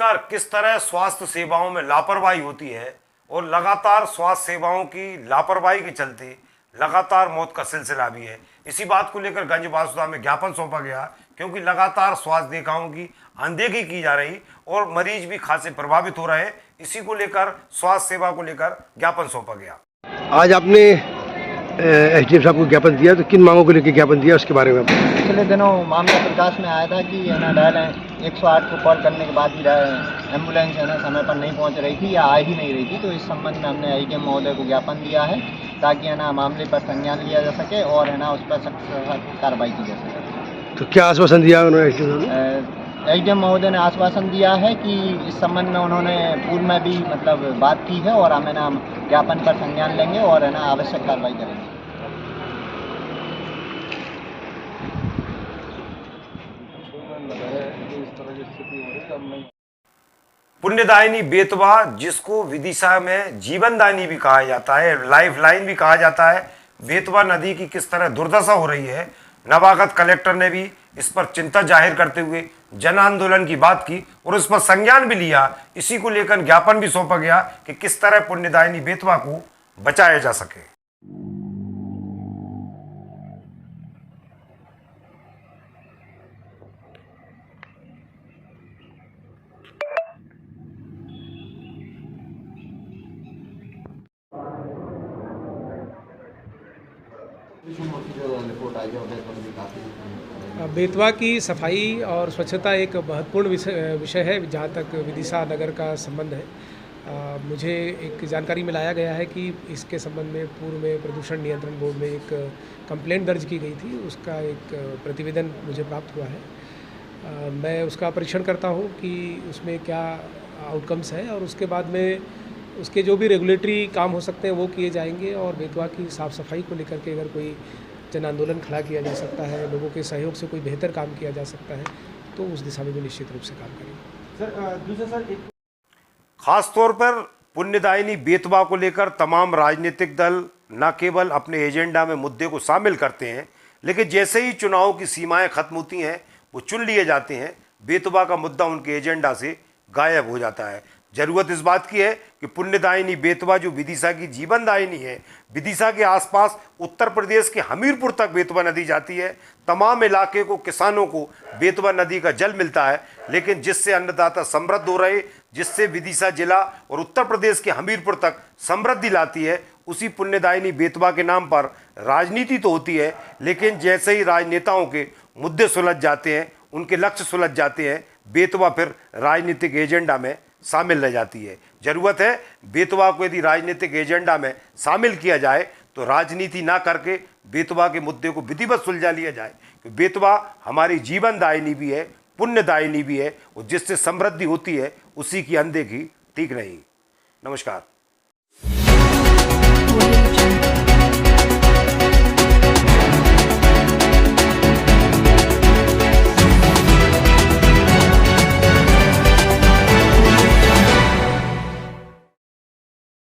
नमस्कार। किस तरह स्वास्थ्य सेवाओं में लापरवाही होती है और लगातार स्वास्थ्य सेवाओं की लापरवाही के चलते लगातार मौत का सिलसिला भी है। इसी बात को लेकर गंज बासुदा में ज्ञापन सौंपा गया क्योंकि लगातार स्वास्थ्य देखभाल की अनदेखी की जा रही और मरीज भी खासे प्रभावित हो रहे हैं। इसी को लेकर स्वास्थ्य सेवा को लेकर ज्ञापन सौंपा गया। आज आपने एसडीएम साहब को ज्ञापन दिया, तो किन मांगों को लेकर ज्ञापन दिया उसके बारे में? पिछले दिनों मामला प्रकाश में आया था कि है ना डायल 108 को कॉल करने के बाद भी एम्बुलेंस है ना समय पर नहीं पहुंच रही थी या आ ही नहीं रही थी। तो इस संबंध में हमने आईजीएम महोदय को ज्ञापन दिया है ताकि है ना मामले पर संज्ञान लिया जा सके और है ना उस पर सख्त कार्रवाई की जा सके। तो क्या आश्वासन दिया उन्होंने? एसडीएम महोदय ने आश्वासन दिया है कि इस संबंध में उन्होंने पूर्व में भी मतलब बात की है और हमें ना ज्ञापन पर संज्ञान लेंगे और है ना आवश्यक कार्रवाई करेंगे। पुण्यदायिनी बेतवा, जिसको विदिशा में जीवनदायिनी भी कहा जाता है, लाइफ लाइन भी कहा जाता है, बेतवा नदी की किस तरह दुर्दशा हो रही है। नवागत कलेक्टर ने भी इस पर चिंता जाहिर करते हुए जन आंदोलन की बात की और इस पर संज्ञान भी लिया। इसी को लेकर ज्ञापन भी सौंपा गया कि किस तरह पुण्यदायिनी बेतवा को बचाया जा सके। बेतवा की सफाई और स्वच्छता एक महत्वपूर्ण विषय है जहाँ तक विदिशा नगर का संबंध है। मुझे एक जानकारी में लाया गया है कि इसके संबंध में पूर्व में प्रदूषण नियंत्रण बोर्ड में एक कंप्लेंट दर्ज की गई थी। उसका एक प्रतिवेदन मुझे प्राप्त हुआ है। मैं उसका परीक्षण करता हूँ कि उसमें क्या आउटकम्स है और उसके बाद में उसके जो भी रेगुलेटरी काम हो सकते हैं वो किए जाएंगे और बेतवा की साफ़ सफाई को लेकर के अगर कोई जन आंदोलन खड़ा किया जा सकता है, लोगों के सहयोग से कोई बेहतर काम किया जा सकता है, तो उस दिशा में भी निश्चित रूप से काम करेंगे। सर दूसरा खास तौर पर पुण्यदायिनी बेतवा को लेकर तमाम राजनीतिक दल न केवल अपने एजेंडा में मुद्दे को शामिल करते हैं, लेकिन जैसे ही चुनाव की सीमाएं खत्म होती हैं वो चुन लिए जाते हैं, बेतवा का मुद्दा उनके एजेंडा से गायब हो जाता है। जरूरत इस बात की है कि पुण्यदायिनी बेतवा जो विदिशा की जीवनदायिनी है, विदिशा के आसपास उत्तर प्रदेश के हमीरपुर तक बेतवा नदी जाती है। तमाम इलाके को, किसानों को बेतवा नदी का जल मिलता है, लेकिन जिससे अन्नदाता समृद्ध हो रहे, जिससे विदिशा जिला और उत्तर प्रदेश के हमीरपुर तक समृद्धि लाती है, उसी पुण्यदायिनी बेतवा के नाम पर राजनीति तो होती है, लेकिन जैसे ही राजनेताओं के मुद्दे सुलझ जाते हैं, उनके लक्ष्य सुलझ जाते हैं, बेतवा फिर राजनीतिक एजेंडा में शामिल रह जाती है। जरूरत है बेतवा को यदि राजनीतिक एजेंडा में शामिल किया जाए तो राजनीति ना करके बेतवा के मुद्दे को विधिवत सुलझा लिया जाए। बेतवा हमारी जीवनदायिनी भी है, पुण्यदायिनी भी है और जिससे समृद्धि होती है उसी की अनदेखी ठीक नहीं। नमस्कार।